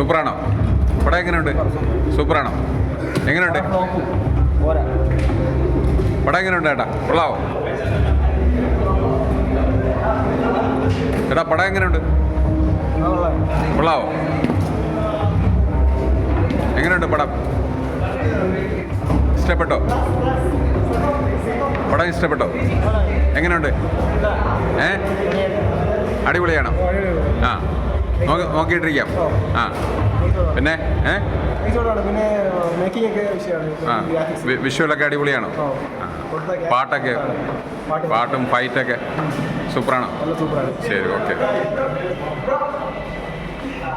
സൂപ്പറാണോ? പടം എങ്ങനെയുണ്ട്? സൂപ്പറാണോ? എങ്ങനെയുണ്ട് പടം? എങ്ങനെയുണ്ട് ഏട്ടാ? കൊള്ളാവോ ചേട്ടാ? പടം എങ്ങനെയുണ്ട്? കൊള്ളാവോ? എങ്ങനെയുണ്ട് പടം? ഇഷ്ടപ്പെട്ടോ? പടം ഇഷ്ടപ്പെട്ടോ? എങ്ങനെയുണ്ട്? അടിപൊളിയാണോ? ആ നോക്കിയിട്ടിരിക്കാം. ആ പിന്നെ വിഷ്വലൊക്കെ അടിപൊളിയാണോ? പാട്ടും ഫൈറ്റൊക്കെ സൂപ്പറാണോ? ശരി, ഓക്കെ.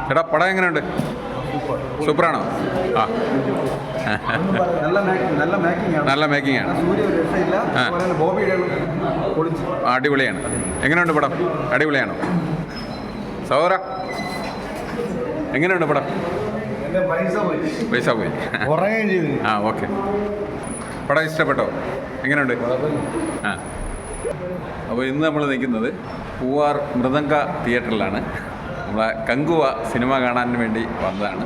ചേട്ടാ പടം എങ്ങനെയുണ്ട്? സൂപ്പറാണോ? ആ നല്ല മേക്കിംഗ് ആണ്. അടിപൊളിയാണ്. എങ്ങനെയുണ്ട് പടം? അടിപൊളിയാണോ? സഹോദര എങ്ങനെയുണ്ട് പടം? പൈസ പോയി. ആ ഓക്കെ. പടം ഇഷ്ടപ്പെട്ടോ? എങ്ങനെയുണ്ട്? ആ അപ്പോൾ ഇന്ന് നമ്മൾ നിൽക്കുന്നത് പൂവാർ മൃദംഗ തിയേറ്ററിലാണ്. നമ്മളെ കങ്കുവ സിനിമ കാണാൻ വേണ്ടി വന്നതാണ്.